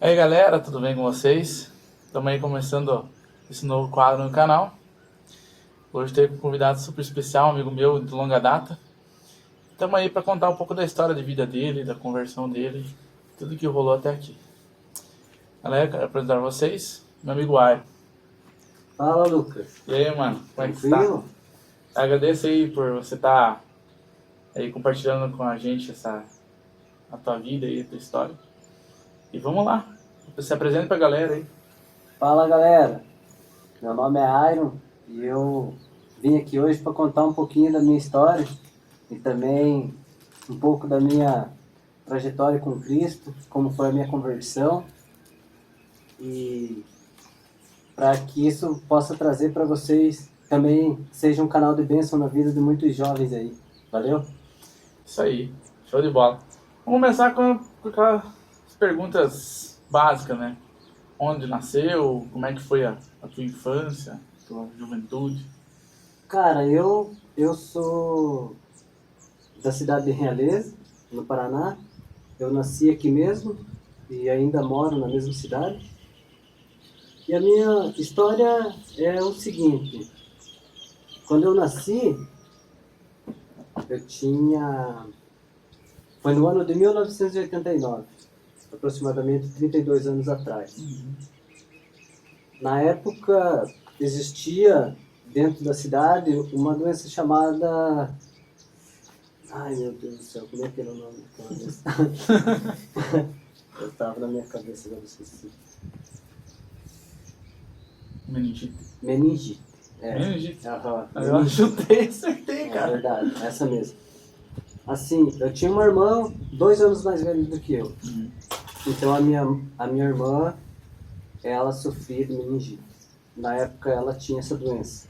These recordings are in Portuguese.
E aí galera, tudo bem com vocês? Estamos aí começando esse novo quadro no canal. Hoje tem um convidado super especial, um amigo meu de longa data. Estamos aí para contar um pouco da história de vida dele, da conversão dele, tudo que rolou até aqui. Galera, quero apresentar vocês, meu amigo Airo. Fala, Lucas. E aí, mano, como é que está? Tranquilo? Agradeço aí por você estar aí compartilhando com a gente a tua vida e a tua história. E vamos lá, se apresenta pra galera aí. Fala, galera. Meu nome é Iron e eu vim aqui hoje para contar um pouquinho da minha história e também um pouco da minha trajetória com Cristo, como foi a minha conversão e para que isso possa trazer para vocês também seja um canal de bênção na vida de muitos jovens aí. Valeu? Isso aí, show de bola. Vamos começar com aquelas perguntas básicas, né? Onde nasceu, como é que foi a tua infância, a tua juventude? Cara, eu sou da cidade de Realeza, no Paraná. Eu nasci aqui mesmo e ainda moro na mesma cidade. E a minha história é o seguinte: quando eu nasci, eu tinha. Foi no ano de 1989, aproximadamente 32 anos atrás. Na época, existia dentro da cidade uma doença chamada. Ai meu Deus do céu, como é que era o nome daquela doença? Eu estava na minha cabeça, agora esqueci. Meningite. Meningite. É. Meningite. Aham, Eu meningite. chutei, acertei, É cara. verdade, essa mesmo. Assim, eu tinha uma irmã 2 anos mais velha do que eu. Então a minha irmã, ela sofria de meningite. Na época ela tinha essa doença.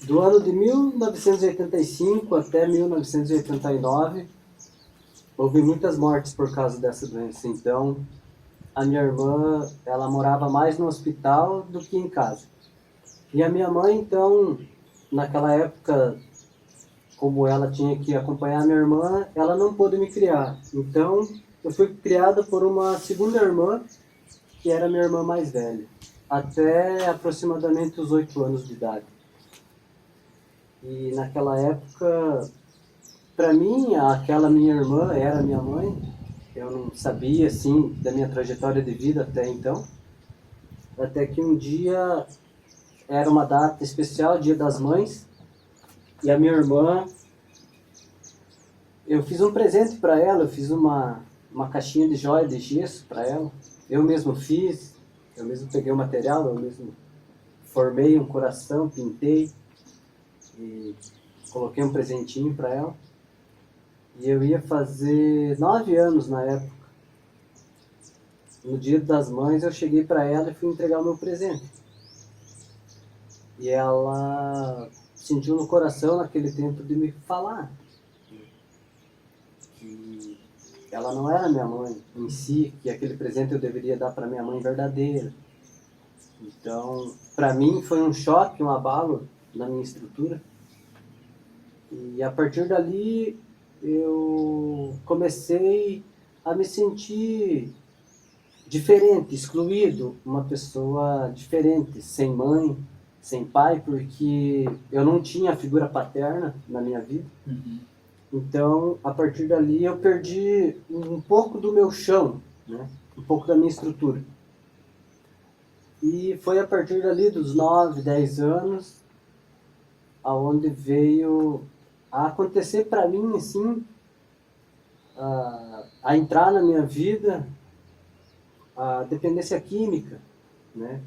Do ano de 1985 até 1989, houve muitas mortes por causa dessa doença. Então, a minha irmã, ela morava mais no hospital do que em casa. E a minha mãe, então, naquela época, como ela tinha que acompanhar a minha irmã, ela não pôde me criar. Então, eu fui criada por uma segunda irmã, que era minha irmã mais velha, até aproximadamente os 8 anos de idade. E naquela época, para mim, aquela minha irmã era minha mãe. Eu não sabia, assim, da minha trajetória de vida até então. Até que um dia, era uma data especial, Dia das Mães, e a minha irmã, eu fiz um presente para ela, eu fiz uma caixinha de joia de gesso para ela. Eu mesmo fiz, eu mesmo peguei o material, eu mesmo formei um coração, pintei e coloquei um presentinho para ela. E eu ia fazer 9 anos na época. No Dia das Mães eu cheguei para ela e fui entregar o meu presente. E ela sentiu no coração naquele tempo de me falar que ela não era minha mãe em si, que aquele presente eu deveria dar para minha mãe verdadeira. Então, para mim foi um choque, um abalo na minha estrutura. E a partir dali eu comecei a me sentir diferente, excluído, uma pessoa diferente, sem mãe, sem pai, porque eu não tinha figura paterna na minha vida. Então, a partir dali eu perdi um pouco do meu chão, né? Um pouco da minha estrutura. E foi a partir dali dos 9, 10 anos, aonde veio a acontecer para mim, assim, a entrar na minha vida a dependência química, né?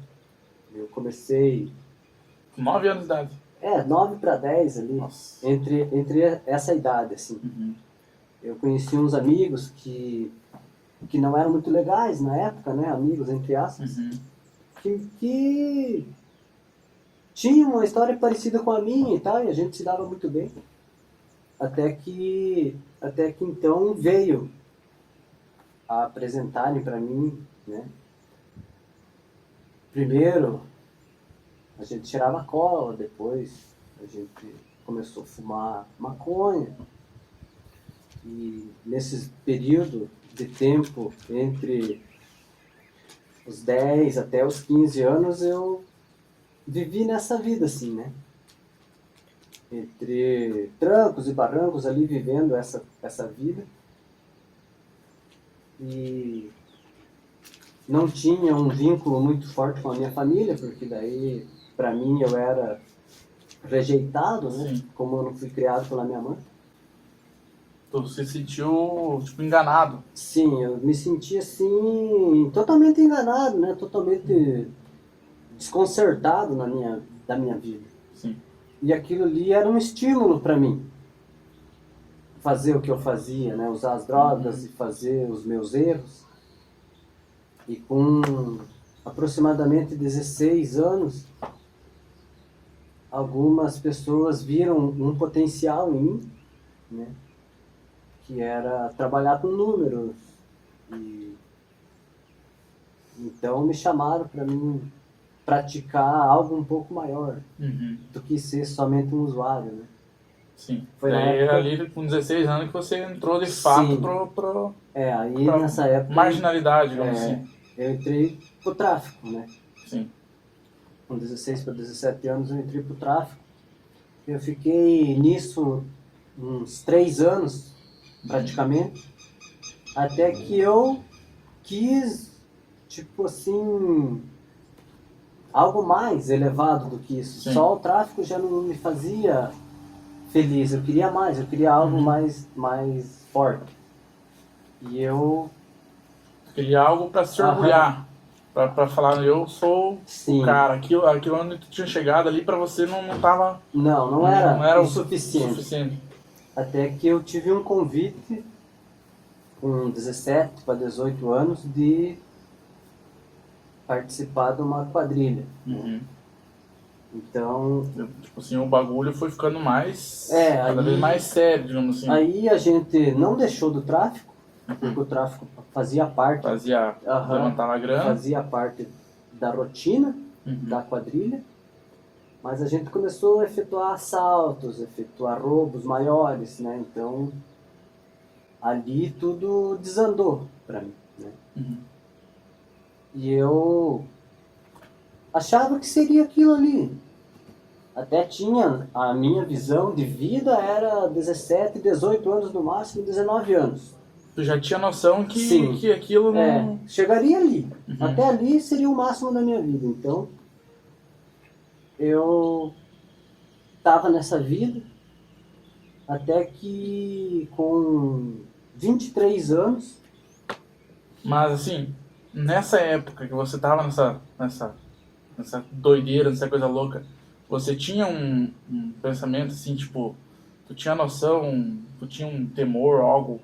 Eu comecei, 9 anos de idade. 9 para 10 ali, Nossa. entre essa idade, assim. Eu conheci uns amigos que não eram muito legais na época, né? Amigos, entre aspas, que tinham uma história parecida com a minha e tal, e a gente se dava muito bem. Até que então veio a apresentarem para mim, né? Primeiro, a gente tirava cola, depois a gente começou a fumar maconha. E nesse período de tempo entre os 10 até os 15 anos eu vivi nessa vida assim, né? Entre trancos e barrancos ali vivendo essa vida. E não tinha um vínculo muito forte com a minha família, porque daí, para mim, eu era rejeitado, né? Sim. Como eu não fui criado pela minha mãe. Tu se sentiu, tipo, enganado. Sim, eu me senti assim, totalmente enganado, né? Totalmente desconcertado da minha vida. Sim. E aquilo ali era um estímulo para mim. Fazer o que eu fazia, né? Usar as drogas e fazer os meus erros. E com aproximadamente 16 anos, algumas pessoas viram um potencial em mim, né? Que era trabalhar com números. E então me chamaram para mim praticar algo um pouco maior Uhum. do que ser somente um usuário, né? Sim. Foi na Daí época... ali com 16 anos que você entrou de fato Sim. Aí pra nessa época marginalidade, digamos assim. eu entrei pro tráfico, né? Sim. Com 16 para 17 anos eu entrei pro tráfico. Eu fiquei nisso uns 3 anos, praticamente, até que eu quis, tipo assim, algo mais elevado do que isso. Sim. Só o tráfico já não me fazia feliz, eu queria mais, eu queria algo mais forte. E eu... Queria algo pra se orgulhar. Pra falar, eu sou Sim. o cara. Aquilo onde tu tinha chegado ali pra você não tava... Não era o o suficiente. Até que eu tive um convite com 17 para 18 anos de participar de uma quadrilha. Uhum. Então, Tipo assim, o bagulho foi ficando mais... cada aí- vez mais sério, digamos assim. aí a gente não deixou do tráfico, porque o tráfico fazia parte, Fazia... levantava a grana. fazia parte da rotina da quadrilha, mas a gente começou a efetuar assaltos, efetuar roubos maiores, né? Então, ali tudo desandou para mim, né? Uhum. E eu achava que seria aquilo ali. Até tinha a minha visão de vida era 17, 18 anos no máximo, 19 anos. Tu já tinha noção que, Sim. que aquilo não... chegaria ali. Uhum. Até ali seria o máximo da minha vida. Então, eu estava nessa vida até que com 23 anos... Mas assim, nessa época que você tava nessa doideira, nessa coisa louca, você tinha um pensamento assim, tipo, tu tinha noção, tu tinha um temor, algo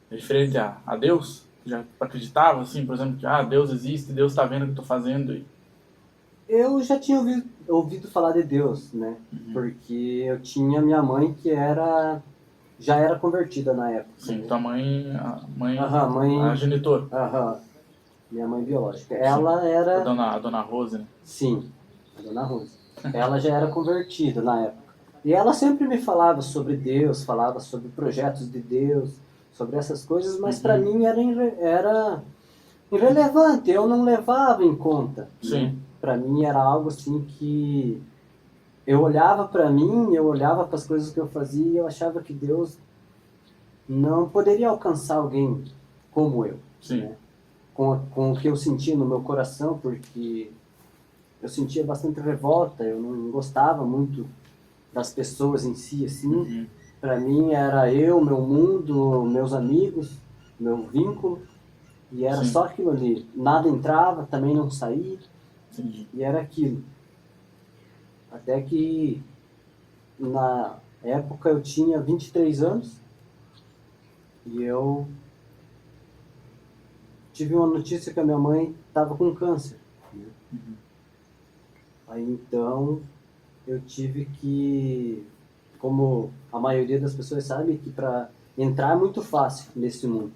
referente a Deus? Tu já acreditava, assim, por exemplo, que Deus existe, Deus tá vendo o que eu tô fazendo? Eu já tinha ouvido falar de Deus, né? Porque eu tinha minha mãe que já era convertida na época. Sim, né? tua mãe, mãe... a genitora. Minha mãe biológica. Ela era... A dona Rose, né? Sim, a dona Rose. Ela já era convertida na época. E ela sempre me falava sobre Deus, falava sobre projetos de Deus, sobre essas coisas, mas para mim era irrelevante, eu não levava em conta. Sim. Né? Para mim era algo assim que eu olhava para mim, eu olhava para as coisas que eu fazia e eu achava que Deus não poderia alcançar alguém como eu. Sim. Né? Com o que eu sentia no meu coração, porque eu sentia bastante revolta, eu não gostava muito das pessoas em si, assim. Para mim era eu, meu mundo, meus amigos, meu vínculo, e era Sim. só aquilo ali. Nada entrava, também não saía, Entendi. e era aquilo. Até que na época eu tinha 23 anos e eu tive uma notícia que a minha mãe estava com câncer. Né? Aí então eu tive que, como a maioria das pessoas sabe, que para entrar é muito fácil nesse mundo,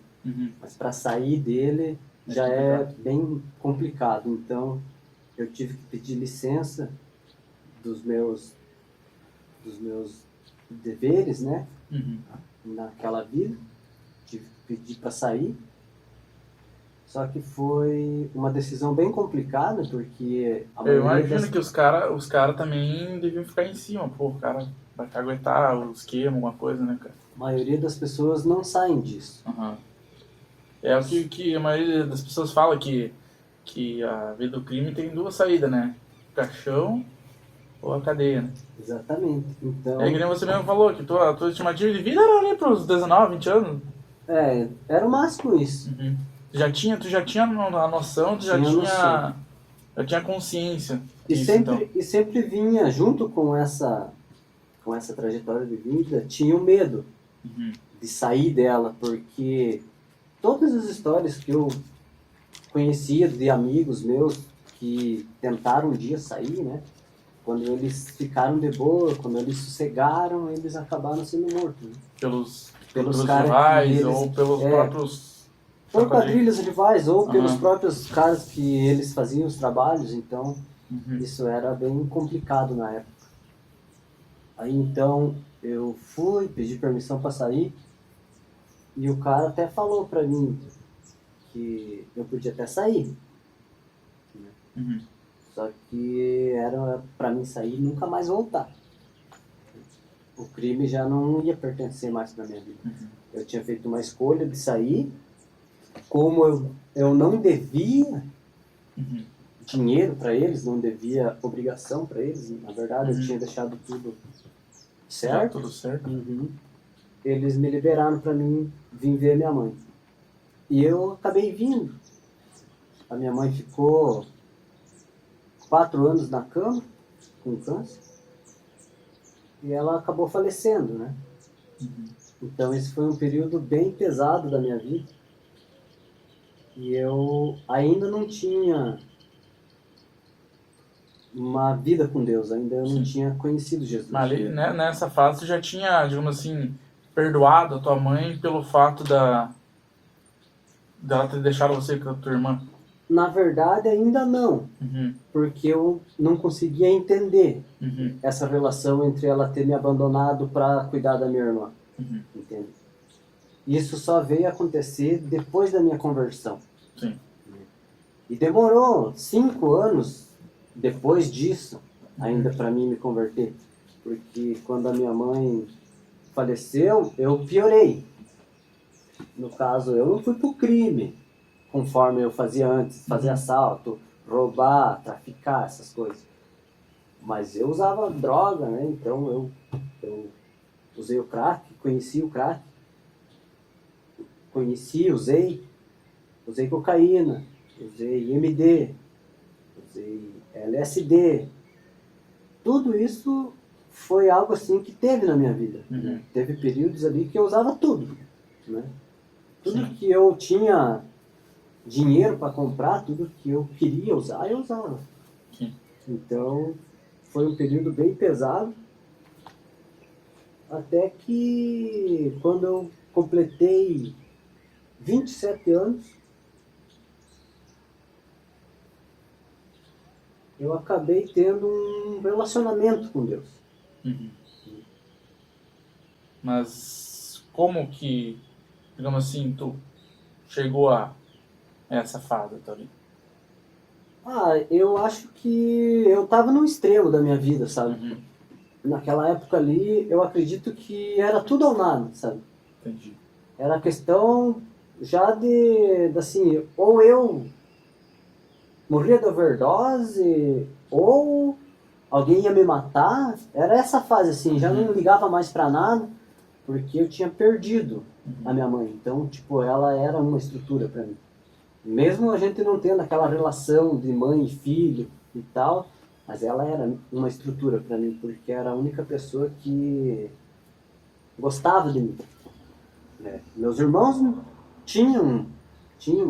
mas para sair dele já é bem complicado. Então eu tive que pedir licença dos meus deveres, né? Naquela vida, tive que pedir para sair. Só que foi uma decisão bem complicada, porque a Eu maioria imagino das... que os cara também deviam ficar em cima, pô, o cara vai aguentar o esquema, alguma coisa, né, cara? a maioria das pessoas não saem disso. Aham. É o que a maioria das pessoas fala que a vida do crime tem duas saídas, né? O caixão ou a cadeia, né? Exatamente. É que Então, nem você mesmo falou, que a tua estimativa de vida era ali pros 19, 20 anos. era o máximo isso. Uhum. Tu já tinha a noção, tu Tinha noção. já tinha consciência E disso, então. sempre vinha, junto com essa trajetória de vida, tinha o medo Uhum. de sair dela, porque todas as histórias que eu conhecia de amigos meus que tentaram um dia sair, né? Quando eles ficaram de boa, quando eles sossegaram, eles acabaram sendo mortos, né? Pelos caras que rivais eles... ou pelos próprios Por quadrilhas. quadrilhas rivais ou pelos Aham. próprios caras que eles faziam os trabalhos, então Uhum. isso era bem complicado na época. Aí então eu fui, pedi permissão para sair e o cara até falou para mim que eu podia até sair. Uhum. Só que era para mim sair e nunca mais voltar. O crime já não ia pertencer mais para minha vida. Uhum. Eu tinha feito uma escolha de sair, como eu não devia Uhum. dinheiro para eles, não devia obrigação para eles, na verdade eu Uhum. tinha deixado tudo Já certo. tudo certo. Uhum. Eles me liberaram para mim vir ver minha mãe. E eu acabei vindo. A minha mãe ficou 4 anos na cama, com câncer, e ela acabou falecendo, né? Uhum. Então esse foi um período bem pesado da minha vida. E eu ainda não tinha uma vida com Deus, ainda eu não Sim. tinha conhecido Jesus. Mas ali, né, nessa fase tu já tinha, digamos assim, perdoado a tua mãe pelo fato dela ter deixado você com a tua irmã. Na verdade, ainda não, Uhum. porque eu não conseguia entender Uhum. essa relação entre ela ter me abandonado para cuidar da minha irmã, Uhum. entende? Isso só veio acontecer depois da minha conversão. Sim. E demorou 5 anos depois disso, ainda para mim me converter. Porque quando a minha mãe faleceu, eu piorei. No caso, eu não fui pro crime, conforme eu fazia antes, fazer assalto, roubar, traficar, essas coisas. Mas eu usava droga, né? Então eu usei o crack, conheci o crack. Usei cocaína, usei MD, usei LSD. Tudo isso foi algo assim que teve na minha vida. Uhum. Né? Teve períodos ali que eu usava tudo. Né? Tudo Sim. que eu tinha dinheiro para comprar, tudo que eu queria usar, eu usava. Sim. Então, foi um período bem pesado. Até que, quando eu completei 27 anos, eu acabei tendo um relacionamento com Deus. Uhum. Mas como que, digamos assim, tu chegou a essa fase, tá ali? Eu acho que eu estava no extremo da minha vida, sabe? Uhum. Naquela época ali, eu acredito que era tudo ou nada, sabe? Entendi. Era questão já de assim, ou eu morria de overdose, ou alguém ia me matar. Era essa fase assim, já não ligava mais pra nada, porque eu tinha perdido a minha mãe. Então, tipo, ela era uma estrutura pra mim. Mesmo a gente não tendo aquela relação de mãe e filho e tal, mas ela era uma estrutura pra mim, porque era a única pessoa que gostava de mim. Né? Meus irmãos tinham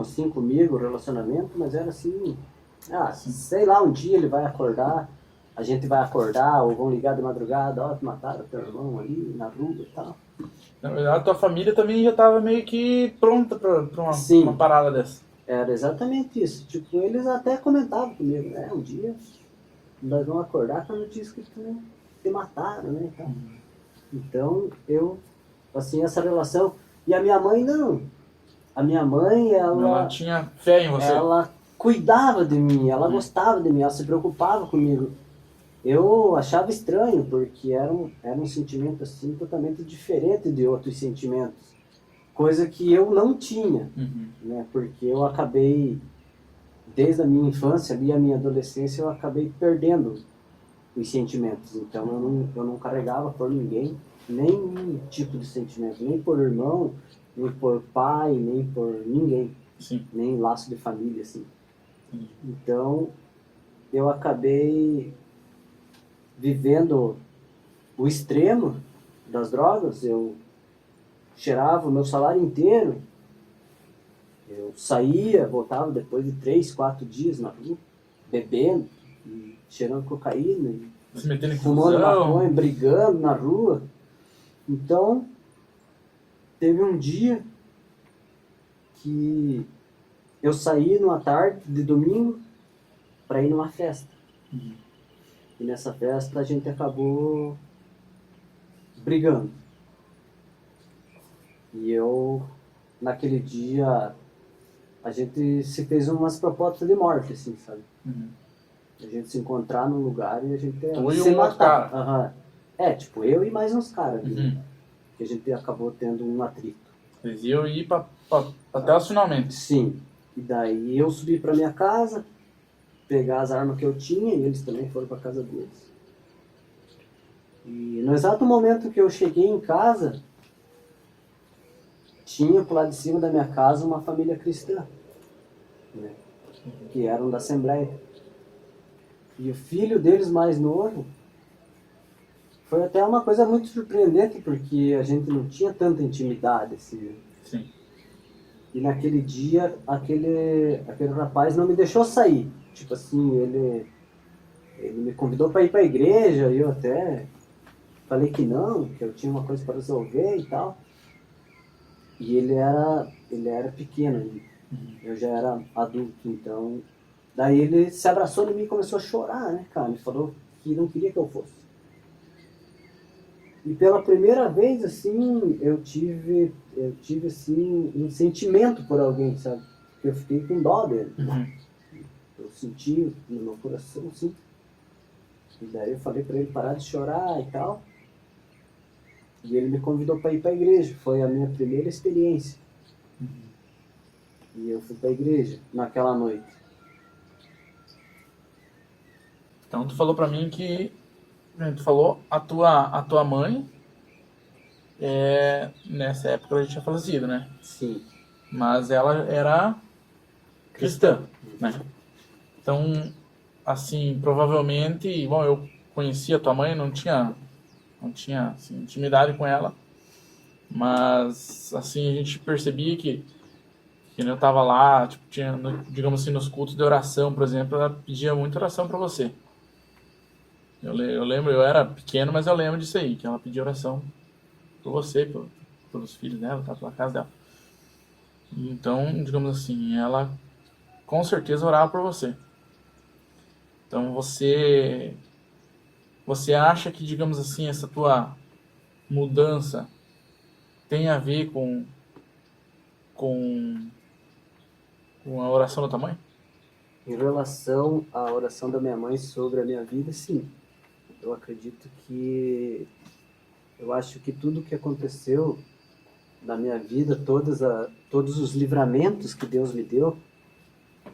assim comigo relacionamento, mas era assim, sei lá, um dia ele vai acordar, a gente vai acordar, ou vão ligar de madrugada, ó, mataram teu irmão ali na rua e tal. Na verdade, a tua família também já estava meio que pronta para uma parada dessa. Era exatamente isso. Tipo, eles até comentavam comigo, né? Um dia nós vamos acordar com a notícia que tu te mataram, né? Então, eu, assim, essa relação... E a minha mãe, não. a minha mãe, Ela tinha fé em você. ela cuidava de mim, ela gostava de mim, ela se preocupava comigo. Eu achava estranho, porque era um sentimento assim totalmente diferente de outros sentimentos. Coisa que eu não tinha, Uhum. né? Porque eu acabei, desde a minha infância e a minha adolescência, eu acabei perdendo os sentimentos. Então eu não carregava por ninguém nenhum tipo de sentimento, nem por irmão, nem por pai, nem por ninguém, Sim. nem laço de família, assim. Entendi. Então eu acabei vivendo o extremo das drogas. Eu cheirava o meu salário inteiro, eu saía, voltava depois de 3, 4 dias na rua, bebendo, e cheirando cocaína, e Se metendo em fumando confusão. maconha, brigando na rua. Então, teve um dia que eu saí numa tarde de domingo para ir numa festa. Uhum. E nessa festa a gente acabou brigando. E eu, naquele dia, a gente se fez umas propostas de morte, assim, sabe? Uhum. A gente se encontrar num lugar e a gente Tu e se um outro matar. cara. Aham. É, tipo, eu e mais uns caras, né? Uhum. Que a gente acabou tendo um atrito. Eles iam ir até os finalmente. Sim. E daí eu subi pra minha casa, pegar as armas que eu tinha, e eles também foram pra casa deles. E no exato momento que eu cheguei em casa, tinha pro lado de cima da minha casa uma família cristã, né? Que eram da Assembleia. E o filho deles mais novo foi até uma coisa muito surpreendente, porque a gente não tinha tanta intimidade, assim, né? Sim. E naquele dia, aquele rapaz não me deixou sair. Tipo assim, ele me convidou para ir para a igreja, e eu até falei que não, que eu tinha uma coisa para resolver e tal. E ele era pequeno, eu já era adulto, então... Daí ele se abraçou em mim e começou a chorar, né, cara? Ele falou que não queria que eu fosse. E pela primeira vez, assim, eu tive assim, um sentimento por alguém, sabe? Eu fiquei com dó dele. Uhum. Eu senti no meu coração, assim. E daí eu falei pra ele parar de chorar e tal. E ele me convidou para ir para a igreja. Foi a minha primeira experiência. E eu fui para a igreja naquela noite. Então tu falou pra mim que... Tu falou a tua mãe... nessa época ela já tinha falecido, né? Sim. Mas ela era cristã, né? Então, assim, provavelmente... Bom, eu conhecia a tua mãe, não tinha assim, intimidade com ela. Mas, assim, a gente percebia que eu tava lá, tipo, tinha, digamos assim, nos cultos de oração, por exemplo, ela pedia muita oração pra você. Eu lembro, eu era pequeno, mas eu lembro disso aí, que ela pedia oração por você, pelos filhos dela, tá, pela casa dela. Então, digamos assim, ela com certeza orava por você. Então você acha que, digamos assim, essa tua mudança tem a ver com, com a oração da tua mãe? Em relação à oração da minha mãe sobre a minha vida, sim. Eu acredito que... Eu acho que tudo que aconteceu na minha vida, todos os livramentos que Deus me deu,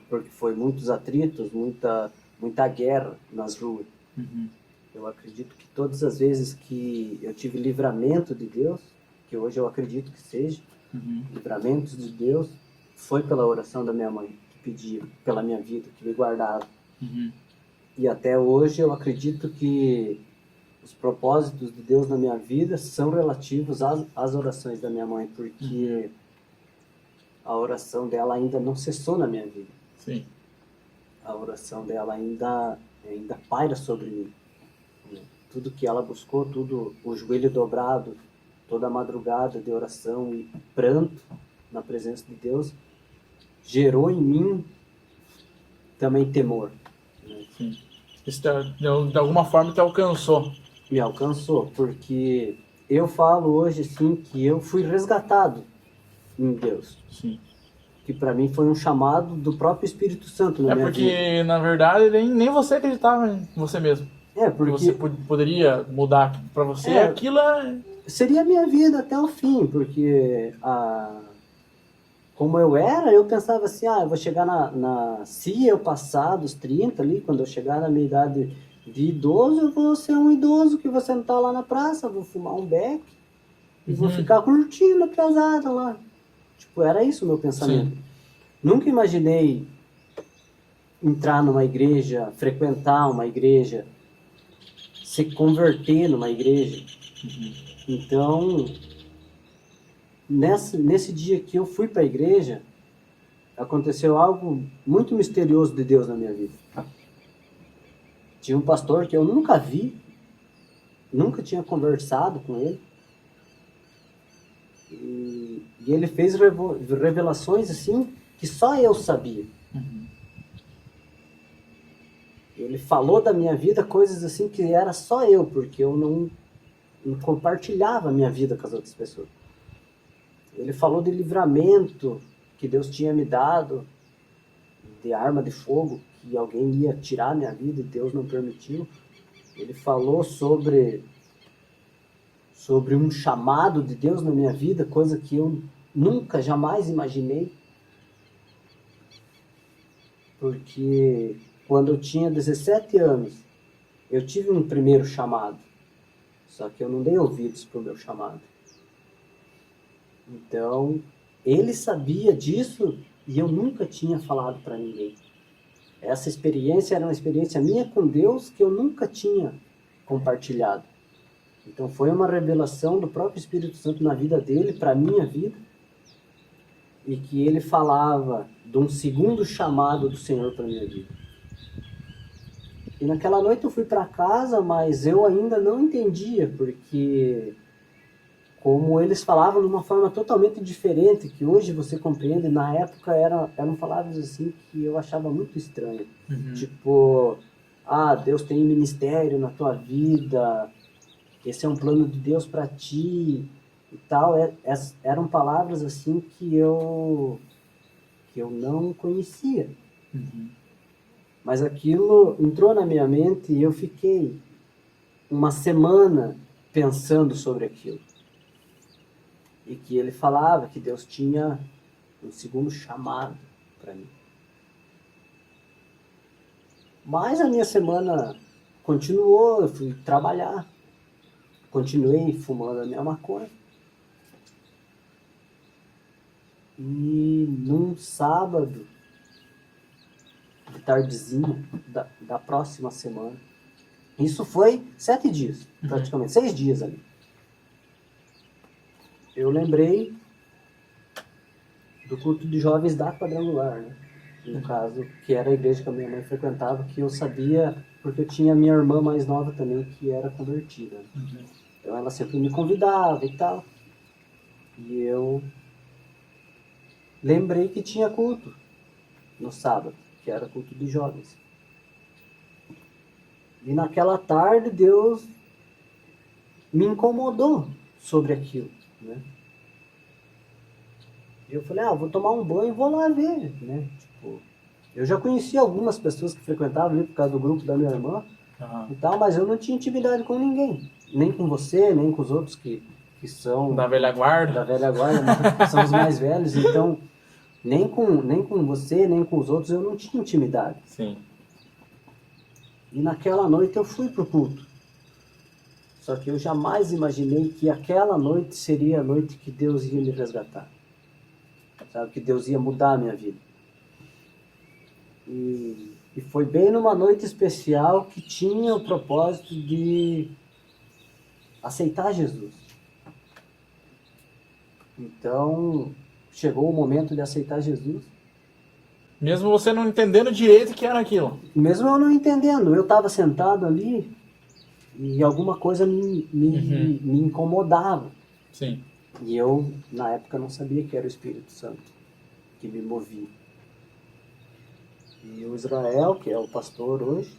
porque foi muitos atritos, muita guerra nas ruas. Uhum. Eu acredito que todas as vezes que eu tive livramento de Deus, que hoje eu acredito que seja, Uhum. livramentos de Deus, foi pela oração da minha mãe, que pedia pela minha vida, que me guardava. Uhum. E até hoje eu acredito que os propósitos de Deus na minha vida são relativos às orações da minha mãe, porque a oração dela ainda não cessou na minha vida. Sim. A oração dela ainda paira sobre mim. Tudo que ela buscou, tudo, o joelho dobrado, toda a madrugada de oração e pranto na presença de Deus, gerou em mim também temor. Sim. Isso de alguma forma te alcançou. Me alcançou, porque eu falo hoje assim que eu fui resgatado em Deus. Sim. que para mim foi um chamado do próprio Espírito Santo na É minha porque, vida. na verdade, nem você acreditava em você mesmo. É, Que você porque poderia mudar pra você, É. aquilo é... seria a minha vida até o fim, porque como eu era, eu pensava assim, eu vou chegar se eu passar dos 30 ali, quando eu chegar na minha idade de idoso, eu vou ser um idoso que vou sentar lá na praça, vou fumar um beck e vou ficar curtindo a pesada lá. Tipo, era isso o meu pensamento. Sim. Nunca imaginei entrar numa igreja, frequentar uma igreja, se converter numa igreja. Então, nesse dia que eu fui para a igreja, aconteceu algo muito misterioso de Deus na minha vida. Tinha um pastor que eu nunca vi, nunca tinha conversado com ele. E ele fez revelações assim que só eu sabia. Ele falou da minha vida coisas assim que era só eu, porque eu não compartilhava a minha vida com as outras pessoas. Ele falou de livramento que Deus tinha me dado, de arma de fogo, que alguém ia tirar minha vida e Deus não permitiu. Ele falou sobre um chamado de Deus na minha vida, coisa que eu nunca, jamais imaginei. Porque quando eu tinha 17 anos, eu tive um primeiro chamado. Só que eu não dei ouvidos para o meu chamado. Então, ele sabia disso e eu nunca tinha falado para ninguém. Essa experiência era uma experiência minha com Deus que eu nunca tinha compartilhado. Então, foi uma revelação do próprio Espírito Santo na vida dele, para a minha vida, e que ele falava de um segundo chamado do Senhor para a minha vida. E naquela noite eu fui para casa, mas eu ainda não entendia, porque como eles falavam de uma forma totalmente diferente, que hoje você compreende, na época eram palavras assim que eu achava muito estranho. Tipo, Deus tem ministério na tua vida, esse é um plano de Deus para ti e tal. Eram palavras assim que eu não conhecia. Mas aquilo entrou na minha mente e eu fiquei uma semana pensando sobre aquilo. E que ele falava que Deus tinha um segundo chamado para mim. Mas a minha semana continuou, eu fui trabalhar. Continuei fumando a minha maconha. E num sábado, de tardezinha da próxima semana, isso foi 7 dias, praticamente, 6 dias ali. Eu lembrei do culto de jovens da Quadrangular, né? No caso, que era a igreja que a minha mãe frequentava, que eu sabia, porque eu tinha minha irmã mais nova também, que era convertida. Então ela sempre me convidava e tal. E eu lembrei que tinha culto no sábado, que era culto de jovens. E naquela tarde Deus me incomodou sobre aquilo, né? E eu falei, vou tomar um banho e vou lá ver, né? Tipo, eu já conhecia algumas pessoas que frequentavam ali por causa do grupo da minha irmã e tal, mas eu não tinha intimidade com ninguém. Nem com você, nem com os outros que são... Da velha guarda. Da velha guarda, né? São os mais velhos. Então, nem com você, nem com os outros eu não tinha intimidade. Sim. E naquela noite eu fui pro culto. Só que eu jamais imaginei que aquela noite seria a noite que Deus ia me resgatar. Sabe? Que Deus ia mudar a minha vida. E foi bem numa noite especial que tinha o propósito de aceitar Jesus. Então, chegou o momento de aceitar Jesus. Mesmo você não entendendo direito o que era aquilo. Mesmo eu não entendendo, eu estava sentado ali e alguma coisa me incomodava. Sim. E eu, na época, não sabia que era o Espírito Santo que me movia. E o Israel, que é o pastor hoje,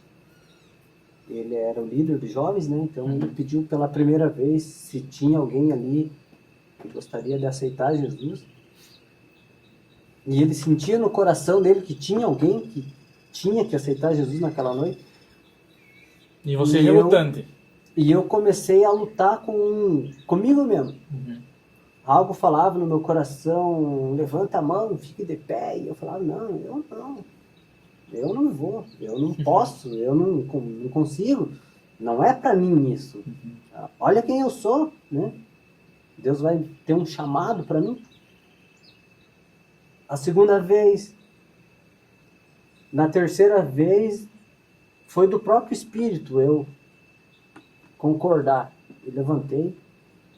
ele era o líder dos jovens, né? Então ele pediu pela primeira vez se tinha alguém ali que gostaria de aceitar Jesus. E ele sentia no coração dele que tinha alguém que tinha que aceitar Jesus naquela noite. E você E relutante. E eu comecei a lutar comigo mesmo. Uhum. Algo falava no meu coração, levanta a mão, fique de pé. E eu falava, não, eu não vou, eu não posso, eu não consigo. Não é para mim isso. Uhum. Olha quem eu sou, né? Deus vai ter um chamado para mim. A segunda vez, na terceira vez, foi do próprio Espírito eu concordar. Eu levantei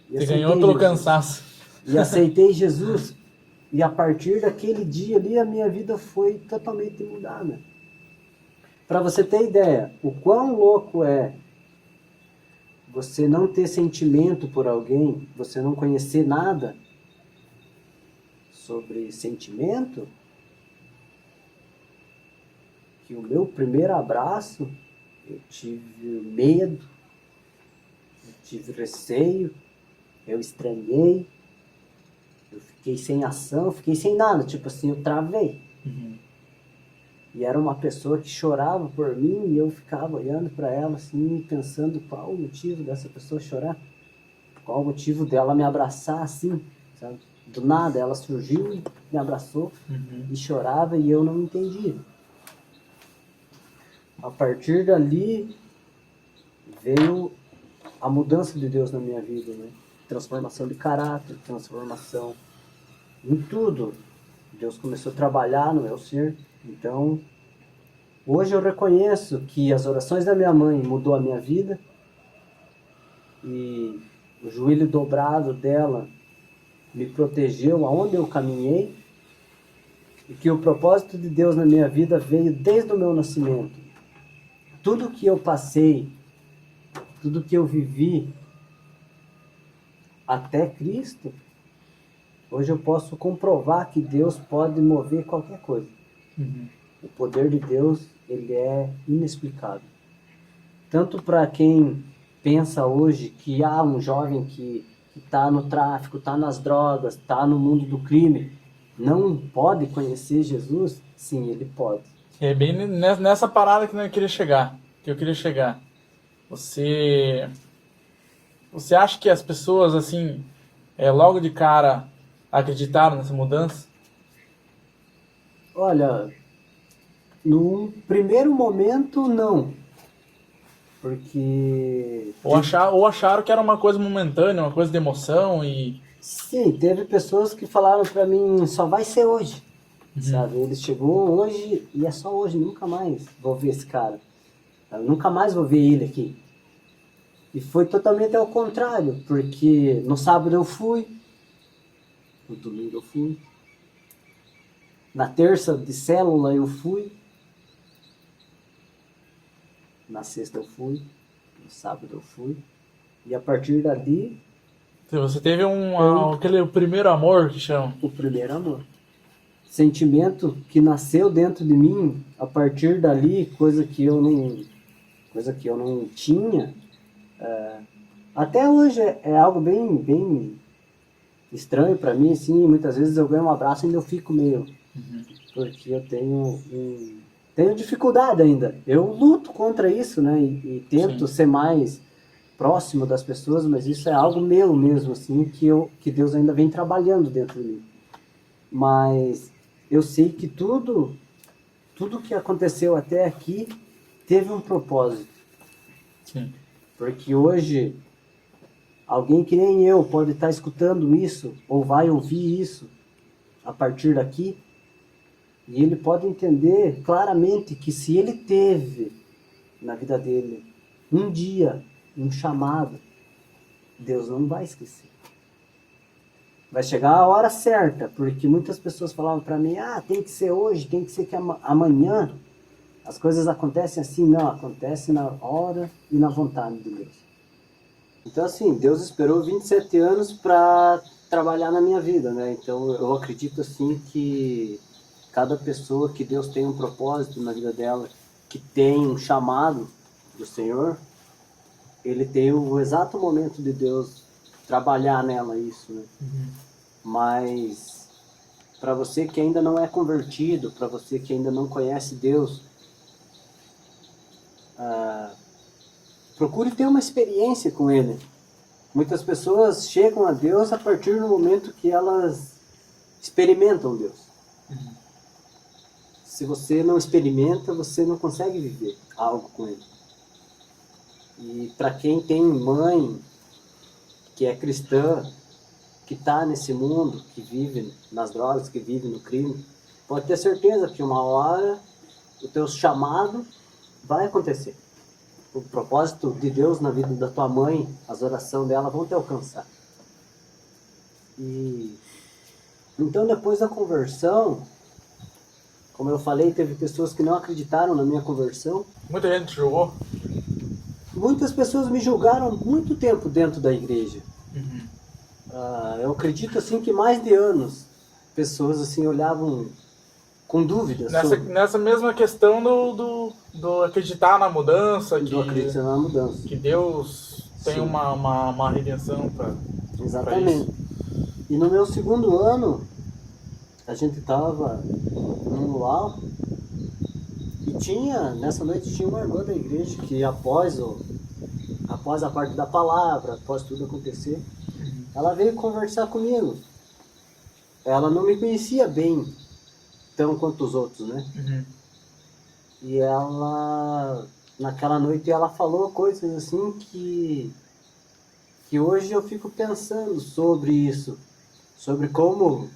e Você aceitei ganhou pelo Jesus. cansaço. E aceitei Jesus. E a partir daquele dia ali, a minha vida foi totalmente mudada. Para você ter ideia, o quão louco é você não ter sentimento por alguém, você não conhecer nada sobre sentimento, que o meu primeiro abraço, eu tive medo, eu tive receio, eu estranhei, eu fiquei sem ação, fiquei sem nada, tipo assim, eu travei. Uhum. E era uma pessoa que chorava por mim e eu ficava olhando para ela assim, pensando qual o motivo dessa pessoa chorar, qual o motivo dela me abraçar assim, sabe? Do nada ela surgiu e me abraçou e chorava e eu não entendia. A partir dali veio a mudança de Deus na minha vida, né? Transformação de caráter, transformação em tudo. Deus começou a trabalhar no meu ser. Então, hoje eu reconheço que as orações da minha mãe mudou a minha vida e o joelho dobrado dela me protegeu aonde eu caminhei e que o propósito de Deus na minha vida veio desde o meu nascimento. Tudo que eu passei, tudo que eu vivi até Cristo, hoje eu posso comprovar que Deus pode mover qualquer coisa. Uhum. O poder de Deus, ele é inexplicável. Tanto para quem pensa hoje que há um jovem que está no tráfico, está nas drogas, está no mundo do crime, não pode conhecer Jesus? Sim, ele pode. É bem nessa parada que eu queria chegar. Você acha que as pessoas, assim, logo de cara, acreditaram nessa mudança? Olha, no primeiro momento, não. Porque... Ou acharam que era uma coisa momentânea, uma coisa de emoção e... Sim, teve pessoas que falaram pra mim, só vai ser hoje, sabe? Ele chegou hoje e é só hoje, nunca mais vou ver esse cara. Eu nunca mais vou ver ele aqui. E foi totalmente ao contrário, porque no sábado eu fui, no domingo eu fui, na terça de célula eu fui, na sexta eu fui, no sábado eu fui, e a partir dali, Você teve aquele primeiro amor que chama. o primeiro amor. Sentimento que nasceu dentro de mim, a partir dali, coisa que eu não tinha, até hoje é algo bem estranho para mim, assim, muitas vezes eu ganho um abraço e ainda eu fico meio, porque eu tenho dificuldade ainda, eu luto contra isso, né, e tento ser mais próximo das pessoas, mas isso é algo meu mesmo, assim, que Deus ainda vem trabalhando dentro de mim. Mas eu sei que tudo que aconteceu até aqui teve um propósito. Sim. Porque hoje, alguém que nem eu pode estar escutando isso, ou vai ouvir isso a partir daqui, e ele pode entender claramente que se ele teve na vida dele um dia, um chamado, Deus não vai esquecer. Vai chegar a hora certa, porque muitas pessoas falavam para mim, tem que ser hoje, tem que ser que amanhã as coisas acontecem assim. Não, acontece na hora e na vontade de Deus. Então assim, Deus esperou 27 anos para trabalhar na minha vida, né? Então eu acredito assim que cada pessoa que Deus tem um propósito na vida dela, que tem um chamado do Senhor, ele tem o exato momento de Deus trabalhar nela isso, né? Mas para você que ainda não é convertido, para você que ainda não conhece Deus, procure ter uma experiência com Ele. Muitas pessoas chegam a Deus a partir do momento que elas experimentam Deus. Se você não experimenta, você não consegue viver algo com Ele. E para quem tem mãe que é cristã, que está nesse mundo, que vive nas drogas, que vive no crime, pode ter certeza que uma hora o teu chamado vai acontecer. O propósito de Deus na vida da tua mãe, as orações dela vão te alcançar. E então, depois da conversão, como eu falei, teve pessoas que não acreditaram na minha conversão. Muita gente julgou. Muitas pessoas me julgaram muito tempo dentro da igreja. Eu acredito assim que mais de anos pessoas assim olhavam com dúvidas Nessa mesma questão do acreditar na mudança, do acreditar na mudança. Que Deus tem uma redenção para Exatamente. E no meu segundo ano, a gente estava num luau e nessa noite tinha uma irmã da igreja que após a parte da palavra, após tudo acontecer, ela veio conversar comigo. Ela não me conhecia bem, tão quanto os outros, né? E naquela noite, ela falou coisas assim que hoje eu fico pensando sobre isso, sobre como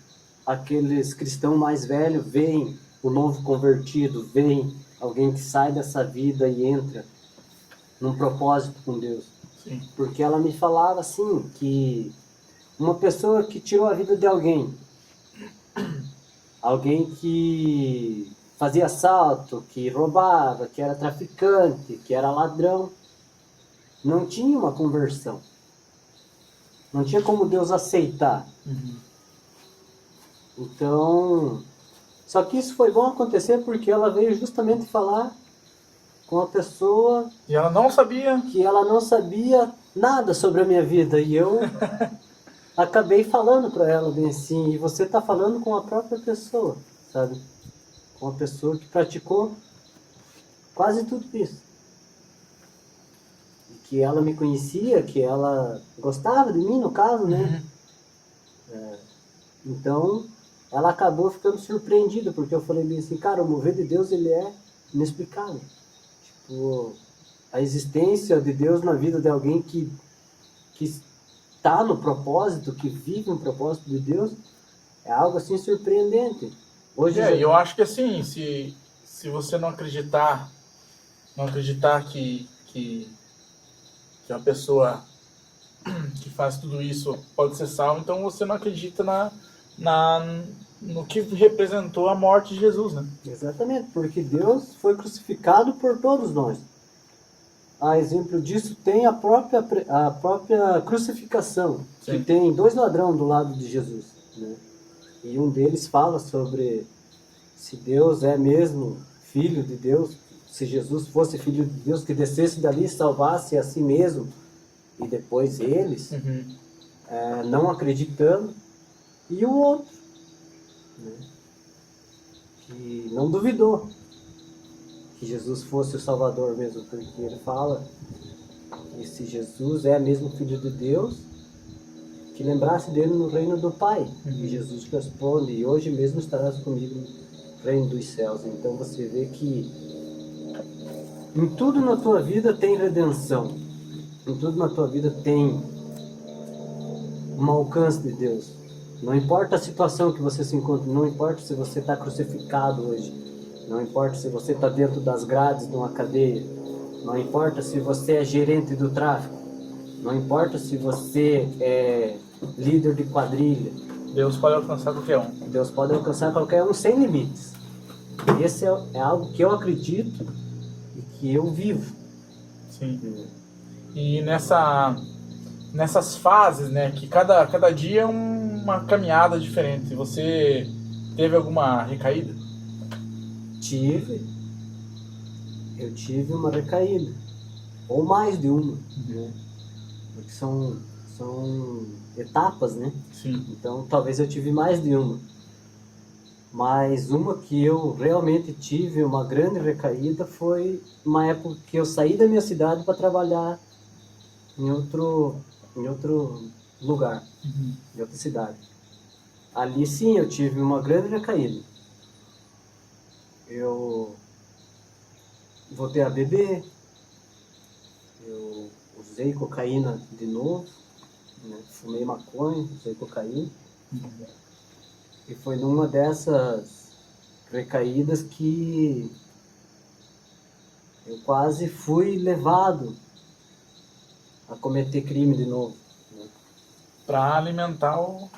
aqueles cristãos mais velhos veem o novo convertido, veem alguém que sai dessa vida e entra num propósito com Deus. Sim. Porque ela me falava assim, que uma pessoa que tirou a vida de alguém que fazia assalto, que roubava, que era traficante, que era ladrão, não tinha uma conversão. Não tinha como Deus aceitar. Então, só que isso foi bom acontecer porque ela veio justamente falar com a pessoa... E ela não sabia? Que ela não sabia nada sobre a minha vida. E eu acabei falando para ela bem assim, e você está falando com a própria pessoa, sabe? Com a pessoa que praticou quase tudo isso. E que ela me conhecia, que ela gostava de mim, no caso, né? Então, ela acabou ficando surpreendida, porque eu falei bem assim, cara, o mover de Deus, ele é inexplicável. Tipo, a existência de Deus na vida de alguém que está no propósito, que vive no propósito de Deus, é algo assim surpreendente. Hoje eu acho que assim, se você não acreditar que a pessoa que faz tudo isso pode ser salva, então você não acredita no que representou a morte de Jesus, né? Exatamente, porque Deus foi crucificado por todos nós. A exemplo disso tem a própria crucificação. Sim. Que tem 2 ladrões do lado de Jesus, né? E um deles fala sobre se Deus é mesmo filho de Deus, se Jesus fosse filho de Deus, que descesse dali e salvasse a si mesmo, e depois eles, não acreditando, e o outro, né, que não duvidou que Jesus fosse o Salvador mesmo, porque ele fala que se Jesus é mesmo filho de Deus, que lembrasse dele no reino do Pai. E Jesus responde, e hoje mesmo estarás comigo no reino dos céus. Então você vê que em tudo na tua vida tem redenção, em tudo na tua vida tem um alcance de Deus. Não importa a situação que você se encontra, não importa se você está crucificado hoje, não importa se você está dentro das grades de uma cadeia, não importa se você é gerente do tráfico, não importa se você é líder de quadrilha. Deus pode alcançar qualquer um. Deus pode alcançar qualquer um sem limites. Esse é algo que eu acredito e que eu vivo. Sim. E nessas fases, né, que cada dia é uma caminhada diferente. Você teve alguma recaída? Eu tive uma recaída, ou mais de uma, né? Porque são etapas, né? Sim. Então talvez eu tive mais de uma. Mas uma que eu realmente tive uma grande recaída foi uma época que eu saí da minha cidade para trabalhar em outro lugar, em outra cidade. Ali sim eu tive uma grande recaída. Eu voltei a beber, eu usei cocaína de novo, né? Fumei maconha, usei cocaína. E foi numa dessas recaídas que eu quase fui levado a cometer crime de novo, né? Pra alimentar o...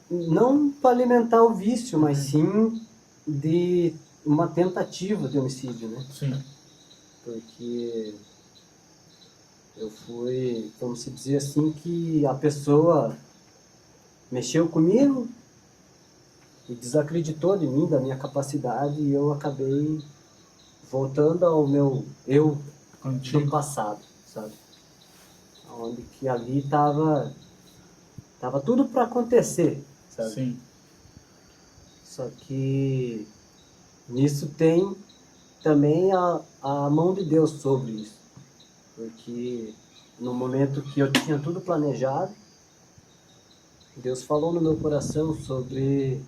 Não para alimentar o vício, mas sim de uma tentativa de homicídio, né? Sim. Porque eu fui, vamos se dizer assim, que a pessoa mexeu comigo e desacreditou de mim, da minha capacidade, e eu acabei voltando ao meu eu do Antigo. passado, sabe? Onde que ali tava tudo para acontecer, sabe? Sim. Só que nisso tem também a mão de Deus sobre isso. Porque no momento que eu tinha tudo planejado, Deus falou no meu coração sobre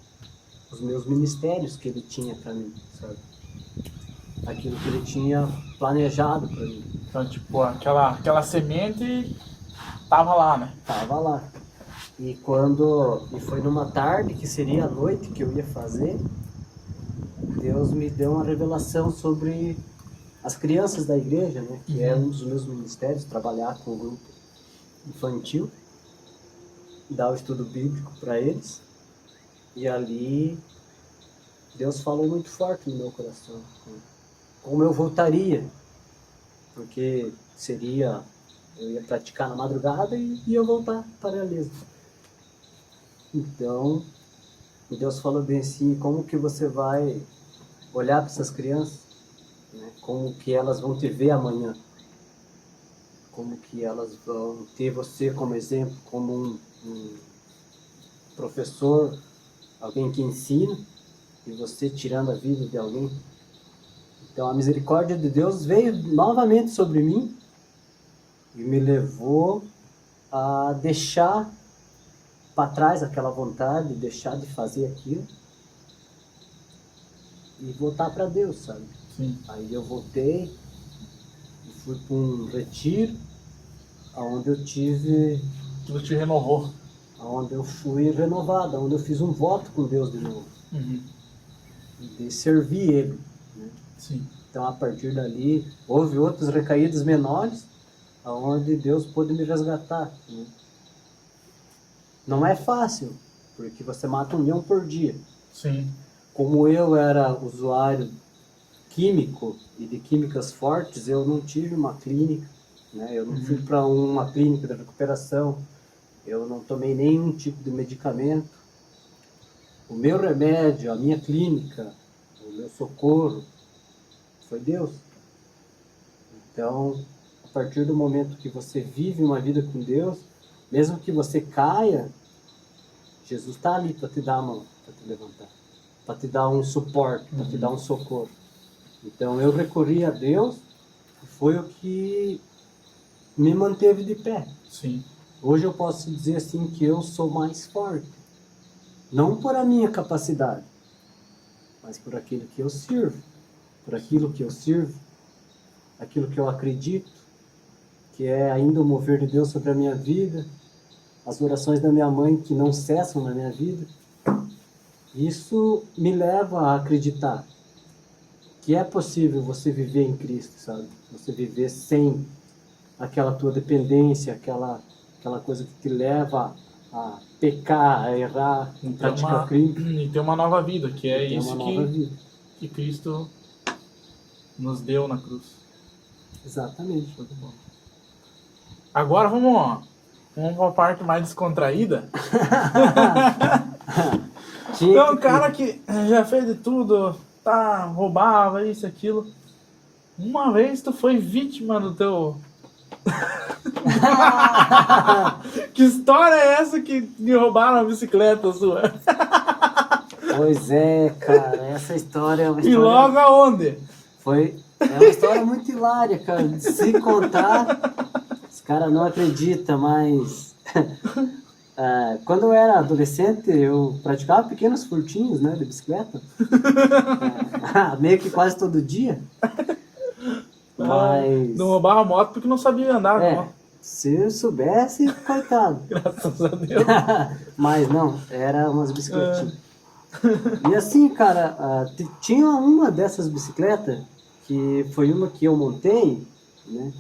os meus ministérios que Ele tinha para mim, sabe? Aquilo que Ele tinha planejado para mim. Então, tipo, aquela semente tava lá, né? Tava lá. E foi numa tarde, que seria a noite que eu ia fazer, Deus me deu uma revelação sobre as crianças da igreja, né? Que é um dos meus ministérios, trabalhar com o grupo infantil, dar o estudo bíblico para eles. E ali Deus falou muito forte no meu coração, né? Como eu voltaria, porque eu ia praticar na madrugada e ia voltar para a Realeza. Então, Deus falou bem assim, como que você vai olhar para essas crianças, né? Como que elas vão te ver amanhã, como que elas vão ter você como exemplo, como um professor, alguém que ensina, e você tirando a vida de alguém. Então a misericórdia de Deus veio novamente sobre mim e me levou a deixar para trás aquela vontade, deixar de fazer aquilo e voltar para Deus, sabe? Sim. Aí eu voltei e fui para um retiro, onde eu tive, Aquilo te renovou. onde eu fui renovado, onde eu fiz um voto com Deus de novo, de servir Ele, né? Sim. Então a partir dali houve outras recaídas menores, onde Deus pôde me resgatar, né? Não é fácil, porque você mata 1 leão por dia. Sim. Como eu era usuário químico e de químicas fortes, eu não tive uma clínica, né? Eu não fui para uma clínica de recuperação, eu não tomei nenhum tipo de medicamento. O meu remédio, a minha clínica, o meu socorro foi Deus. Então, a partir do momento que você vive uma vida com Deus, mesmo que você caia, Jesus está ali para te dar a mão, para te levantar, para te dar um suporte, para te dar um socorro. Então eu recorri a Deus, e foi o que me manteve de pé. Sim. Hoje eu posso dizer assim que eu sou mais forte, não por a minha capacidade, mas por aquilo que eu sirvo, por aquilo que eu sirvo, aquilo que eu acredito, que é ainda o mover de Deus sobre a minha vida, as orações da minha mãe que não cessam na minha vida. Isso me leva a acreditar que é possível você viver em Cristo, sabe? Você viver sem aquela tua dependência, aquela coisa que te leva a pecar, a errar, a praticar crime. E ter uma nova vida, que é isso que Cristo nos deu na cruz. Exatamente. Muito bom. Agora vamos para a parte mais descontraída. Então, um cara que já fez de tudo, tá, roubava isso, aquilo. Uma vez tu foi vítima do teu... Que história é essa que me roubaram a bicicleta sua? Pois é, cara, essa história é uma E história... logo aonde? É uma história muito hilária, cara. De se contar, os caras não acreditam, mas... quando eu era adolescente, eu praticava pequenos furtinhos, né, de bicicleta. Meio que quase todo dia. Mas... Não roubava moto porque não sabia andar com moto. Se eu soubesse, coitado. Graças a Deus. Mas não, era umas bicicletinhas. E assim, cara, tinha uma dessas bicicletas, que foi uma que eu montei, né?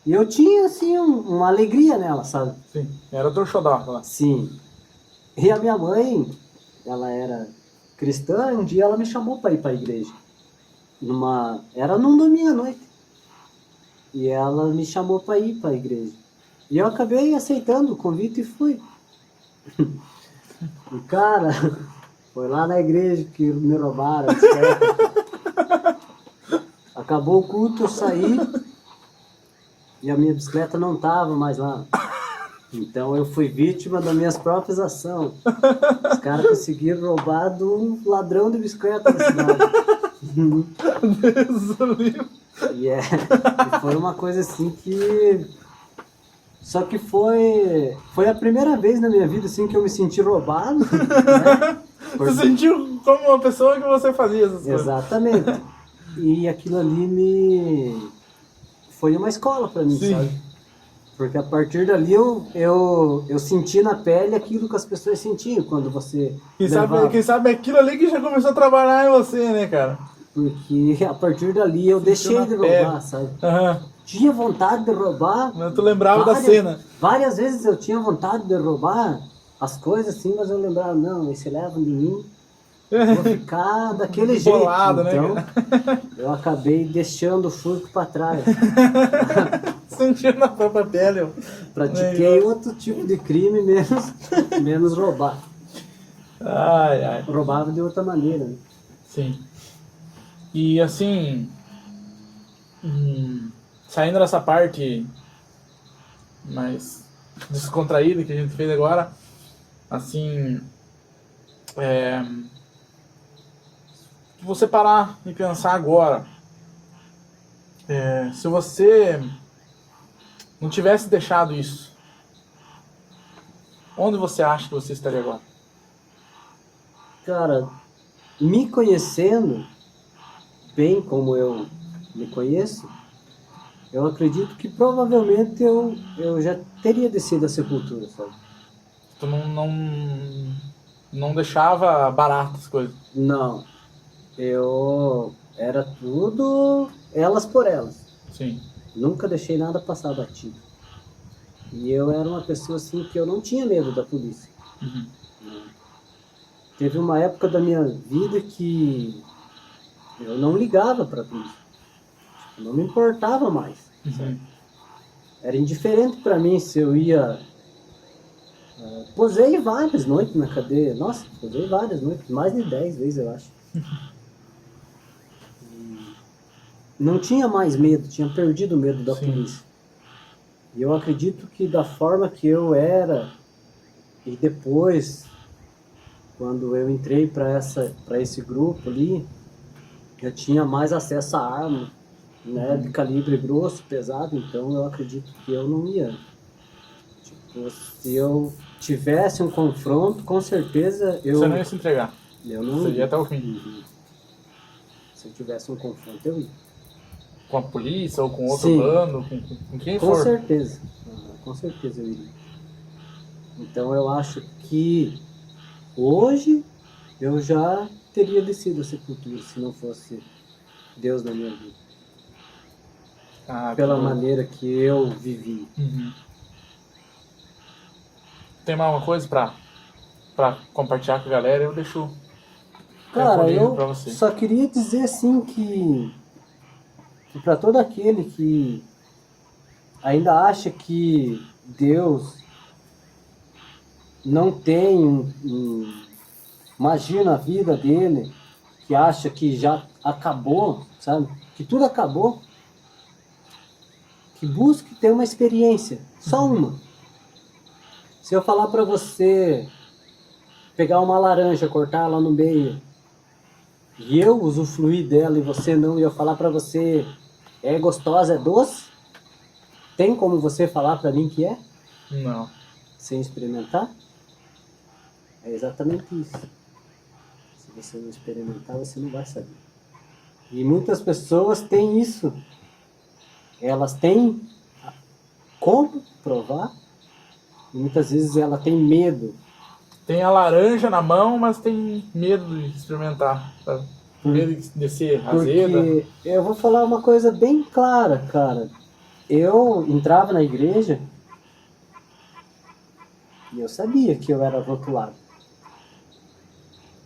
E eu tinha, assim, uma alegria nela, sabe? Sim, era do xodó lá. Sim. E a minha mãe, ela era cristã, e um dia ela me chamou para ir para a igreja. Era num domingo à noite. E ela me chamou para ir para a igreja. E eu acabei aceitando o convite e fui. E, cara, foi lá na igreja que me roubaram a bicicleta. Acabou o culto, eu saí e a minha bicicleta não estava mais lá. Então eu fui vítima das minhas próprias ações. Os caras conseguiram roubar do ladrão de bicicleta da cidade. Deus livre. E foi uma coisa assim que... Só que foi a primeira vez na minha vida assim que eu me senti roubado. Né? Você sentiu como uma pessoa que você fazia essas coisas. Exatamente. E aquilo ali foi uma escola para mim, Sim. sabe? Porque a partir dali eu senti na pele aquilo que as pessoas sentiam quando você Quem sabe aquilo ali que já começou a trabalhar em você, né, cara? Porque a partir dali eu deixei de roubar, sabe? Aham. Tinha vontade de roubar. Mas tu lembrava da cena. Várias vezes eu tinha vontade de roubar as coisas assim, mas eu lembrava, não, eles se levam de mim, eu vou ficar daquele jeito. Bolado, então, né, eu acabei deixando o furto para trás. Sentiu na própria pele. Pratiquei outro tipo de crime, menos roubar. Ai, ai. Roubava de outra maneira, né? Sim. E assim, saindo dessa parte mais descontraída que a gente fez agora, assim, se você parar e pensar agora, se você não tivesse deixado isso, onde você acha que você estaria agora? Cara, me conhecendo bem como eu me conheço, eu acredito que provavelmente eu já teria descido a sepultura, sabe? Tu não deixava barato as coisas. Não, eu era tudo elas por elas. Sim. Nunca deixei nada passar batido. E eu era uma pessoa assim que eu não tinha medo da polícia. Uhum. Teve uma época da minha vida que eu não ligava para a polícia. Não me importava mais. Uhum. Era indiferente para mim se eu ia... posei várias noites na cadeia. Nossa, posei várias noites. Mais de 10 vezes, eu acho. Não tinha mais medo. Tinha perdido o medo da Sim. polícia. E eu acredito que da forma que eu era... E depois, quando eu entrei para esse grupo ali, eu tinha mais acesso à arma, né, de calibre grosso, pesado, então eu acredito que eu não ia. Tipo, se eu tivesse um confronto, com certeza eu... Você não ia se entregar. Eu não Você ia. ia até o fim. Uhum. Se eu tivesse um confronto, eu ia. Com a polícia ou com outro Sim. bando, com quem Com for. certeza. Com certeza eu iria. Então eu acho que hoje eu já teria descido a sepultura se não fosse Deus na minha vida. Pela maneira que eu vivi. Uhum. Tem mais uma coisa pra compartilhar com a galera? Eu deixo. Cara, eu pra você. só queria dizer assim que para todo aquele que ainda acha que Deus não tem magia na vida dele, que acha que já acabou, sabe? Que tudo acabou. Que busque ter uma experiência, só uma. Se eu falar para você pegar uma laranja, cortar ela no meio, e eu usufruir dela e você não, e eu falar pra você, é gostosa, é doce? Tem como você falar pra mim que é? Não. Sem experimentar? É exatamente isso. Se você não experimentar, você não vai saber. E muitas pessoas têm isso. Elas têm como provar, e muitas vezes ela tem medo. Tem a laranja na mão, mas tem medo de experimentar. Sabe? Medo de ser azeda. Porque eu vou falar uma coisa bem clara, cara. Eu entrava na igreja e eu sabia que eu era rotulado.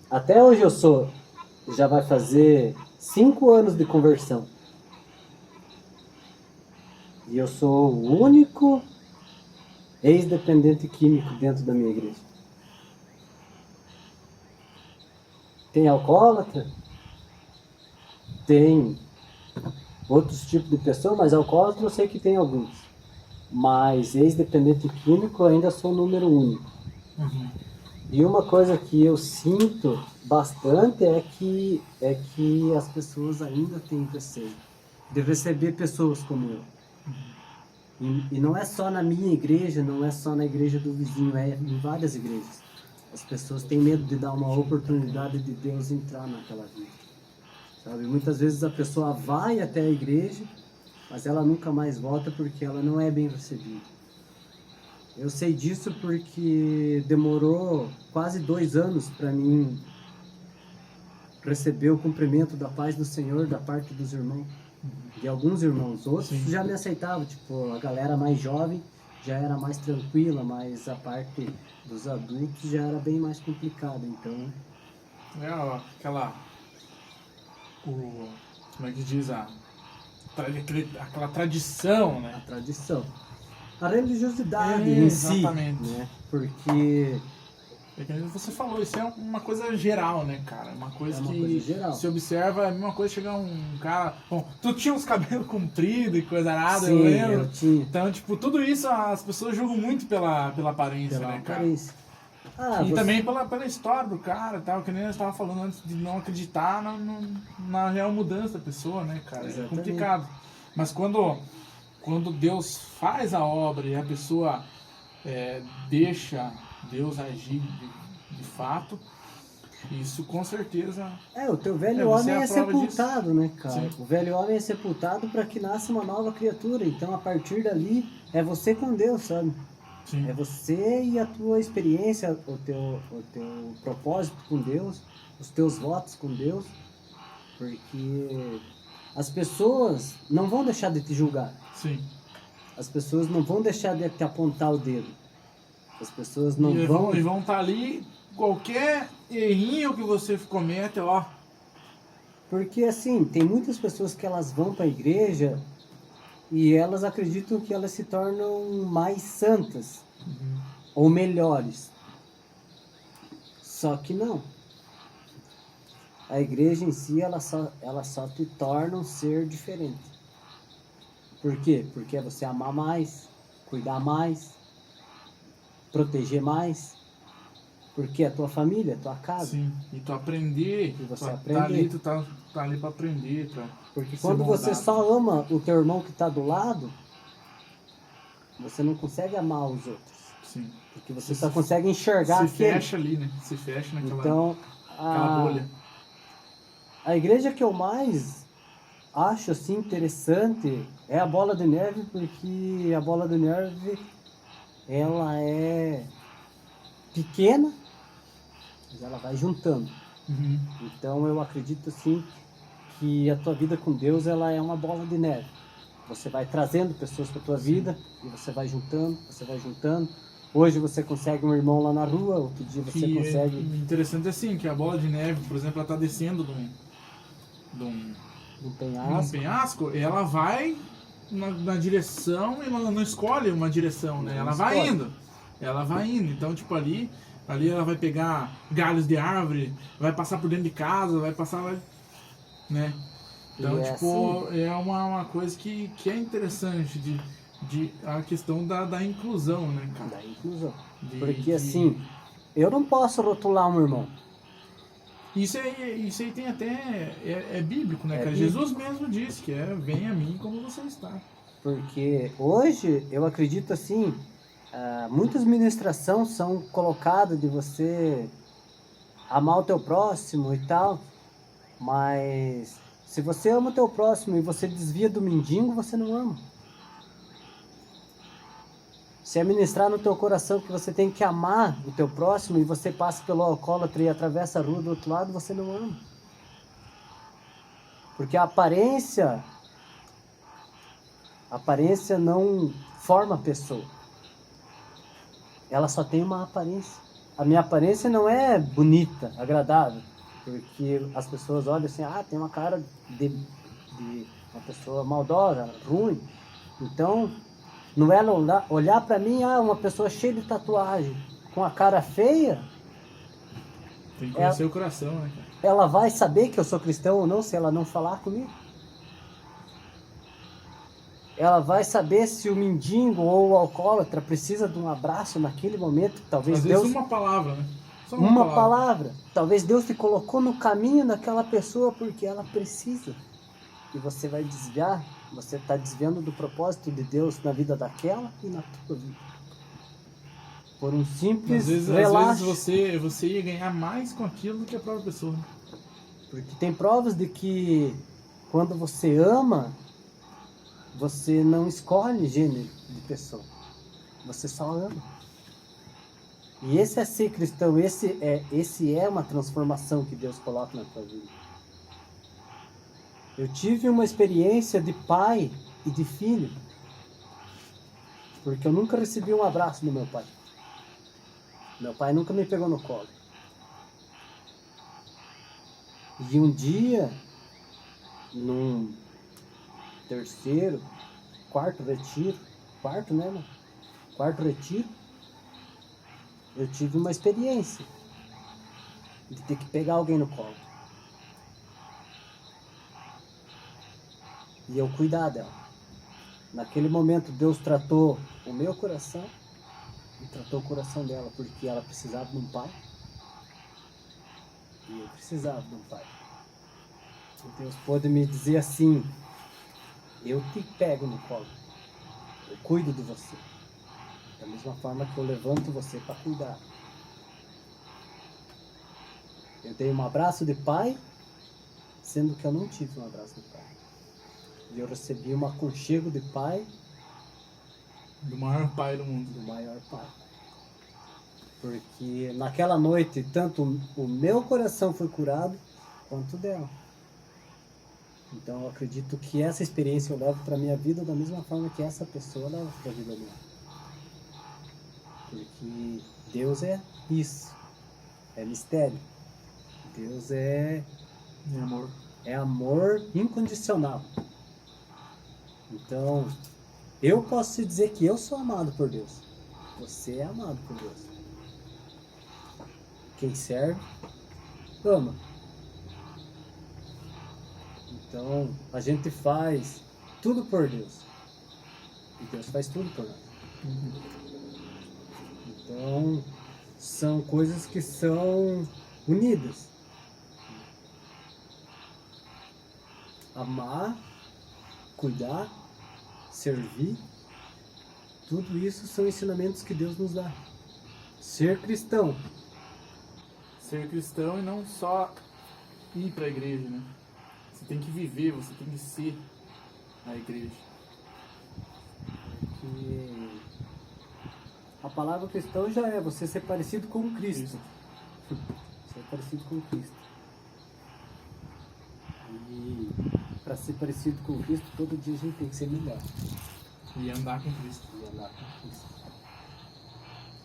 Até hoje eu sou. Já vai fazer 5 anos de conversão. E eu sou o único ex-dependente químico dentro da minha igreja. Tem alcoólatra? Tem outros tipos de pessoas, mas alcoólatra eu sei que tem alguns. Mas ex-dependente químico eu ainda sou o número único. Uhum. E uma coisa que eu sinto bastante é que as pessoas ainda têm receio de receber pessoas como eu. E não é só na minha igreja, não é só na igreja do vizinho, é em várias igrejas. As pessoas têm medo de dar uma oportunidade de Deus entrar naquela vida. Sabe? Muitas vezes a pessoa vai até a igreja, mas ela nunca mais volta porque ela não é bem recebida. Eu sei disso porque demorou quase 2 anos para mim receber o cumprimento da paz do Senhor da parte dos irmãos. De alguns irmãos. Outros Sim. já me aceitavam, tipo, a galera mais jovem já era mais tranquila, mas a parte dos adultos já era bem mais complicada, então... É ó, aquela... como é que diz? Aquela tradição, A né? tradição. A religiosidade É, em si, exatamente. né? Porque É que você falou, isso é uma coisa geral, né, cara? Uma coisa É uma que coisa geral. se observa, é a mesma coisa chegar um cara... Bom, tu tinha uns cabelos compridos e coisa nada, eu sim, lembro. eu tinha Então, tipo, tudo isso as pessoas julgam muito pela aparência, pela né, cara? aparência. Ah, E você... também pela história do cara e tal, que nem eu estava falando antes de não acreditar na real mudança da pessoa, né, cara? Exatamente. É complicado. Mas quando Deus faz a obra e a pessoa deixa Deus agir de fato, isso com certeza... o teu velho você homem é a é prova sepultado, né, cara? Sim. O velho homem é sepultado para que nasça uma nova criatura. Então, a partir dali, é você com Deus, sabe? Sim. É você e a tua experiência, o teu propósito com Deus, os teus votos com Deus, porque as pessoas não vão deixar de te julgar. Sim. As pessoas não vão deixar de te apontar o dedo. As pessoas não vão... E vão estar ali, qualquer errinho que você cometa, ó... Porque, assim, tem muitas pessoas que elas vão para a igreja e elas acreditam que elas se tornam mais santas ou melhores. Só que não. A igreja em si, ela só te torna um ser diferente. Por quê? Porque é você amar mais, cuidar mais, proteger mais. Porque é a tua família, a tua casa. Sim, e tu aprender, E você tu aprender. tá ali, tu tá ali pra aprender, pra Porque ser quando você moldado. só ama o teu irmão que está do lado, você não consegue amar os outros. Sim. Porque você só consegue enxergar Se aquele. fecha ali, né? Se fecha naquela Então, aquela bolha. a igreja que eu mais acho assim interessante é a Bola de Neve, porque a Bola de Neve ela é pequena, mas ela vai juntando. Uhum. Então eu acredito assim que a tua vida com Deus ela é uma bola de neve. Você vai trazendo pessoas para tua vida e você vai juntando, você vai juntando. Hoje você consegue um irmão lá na rua, outro dia você Que consegue... é interessante assim, que a bola de neve, por exemplo, ela tá descendo de um um penhasco. penhasco, ela vai na direção e ela não escolhe uma direção, né? Não Ela vai escolhe. indo. Ela vai indo. Então, tipo, ali ela vai pegar galhos de árvore, vai passar por dentro de casa, vai passar, né? Então, E é tipo, assim. é uma coisa que é interessante de a questão da inclusão, né, cara? Da inclusão. De- Porque de- assim, eu não posso rotular um irmão. Isso aí tem até... É bíblico, né, É cara? bíblico. Jesus mesmo disse que venha a mim como você está. Porque hoje eu acredito assim, muitas ministrações são colocadas de você amar o teu próximo e tal, mas se você ama o teu próximo e você desvia do mendigo, você não ama. Se é ministrar no teu coração que você tem que amar o teu próximo e você passa pelo alcoólatra e atravessa a rua do outro lado, você não ama. Porque a aparência não forma a pessoa. Ela só tem uma aparência. A minha aparência não é bonita, agradável, porque as pessoas olham assim, tem uma cara de uma pessoa maldosa, ruim. Então, não é olhar para mim, uma pessoa cheia de tatuagem, com a cara feia, Tem que conhecer o coração, né, cara? ela vai saber que eu sou cristão ou não se ela não falar comigo? Ela vai saber se o mendigo ou o alcoólatra precisa de um abraço naquele momento. Talvez Às Deus... vezes uma palavra, né? Só uma palavra. Talvez Deus te colocou no caminho daquela pessoa porque ela precisa. E você vai desviar. Você está desviando do propósito de Deus na vida daquela e na tua vida. Por um simples relaxo. Às vezes você ia ganhar mais com aquilo do que a própria pessoa. Porque tem provas de que quando você ama, você não escolhe gênero de pessoa. Você só ama. E esse é ser cristão, esse é uma transformação que Deus coloca na tua vida. Eu tive uma experiência de pai e de filho, porque eu nunca recebi um abraço do meu pai. Meu pai nunca me pegou no colo. E um dia, num quarto retiro, eu tive uma experiência de ter que pegar alguém no colo. E eu cuidar dela. Naquele momento Deus tratou o meu coração e tratou o coração dela, porque ela precisava de um pai. E eu precisava de um pai. E Deus pôde me dizer assim: eu te pego no colo. Eu cuido de você. Da mesma forma que eu levanto você para cuidar. Eu dei um abraço de pai, sendo que eu não tive um abraço de pai. E eu recebi um aconchego de pai. Do maior pai do mundo. Do maior pai. Porque naquela noite, tanto o meu coração foi curado, quanto o dela. Então eu acredito que essa experiência eu levo para a minha vida da mesma forma que essa pessoa leva para a vida dela. Porque Deus é isso. É mistério. Deus é amor. É amor incondicional. Então, eu posso te dizer que eu sou amado por Deus. Você é amado por Deus. Quem serve, ama. Então, a gente faz tudo por Deus. E Deus faz tudo por nós. Então, são coisas que são unidas. Amar, cuidar, servir, tudo isso são ensinamentos que Deus nos dá. Ser cristão. Ser cristão e não só ir para a igreja, né? Você tem que viver, você tem que ser a igreja. Porque a palavra cristão já é você ser parecido com Cristo. Ser parecido com Cristo. E para ser parecido com Cristo, todo dia a gente tem que ser melhor. E andar com Cristo. E andar com Cristo.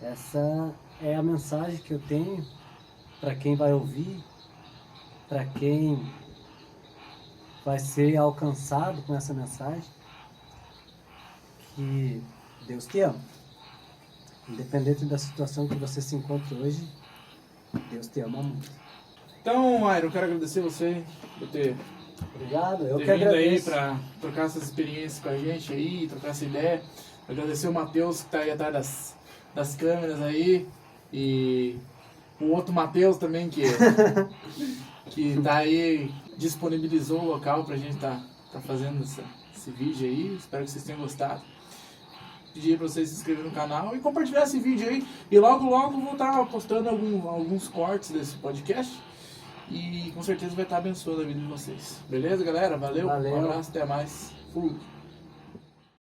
Essa é a mensagem que eu tenho para quem vai ouvir, para quem vai ser alcançado com essa mensagem, que Deus te ama. Independente da situação que você se encontra hoje, Deus te ama muito. Então, Airo, eu quero agradecer você por ter Obrigado, eu que vindo aí agradeço. para trocar essas experiências com a gente aí, trocar essa ideia. Agradecer o Matheus que está aí atrás das câmeras aí. E o outro Matheus também, que tá aí, disponibilizou o local pra gente tá fazendo esse vídeo aí. Espero que vocês tenham gostado. Pedir pra vocês se inscreverem no canal e compartilhar esse vídeo aí. E logo vou estar postando alguns cortes desse podcast. E com certeza vai estar abençoando a vida de vocês. Beleza, galera? Valeu. Valeu. Um abraço, até mais. Fui.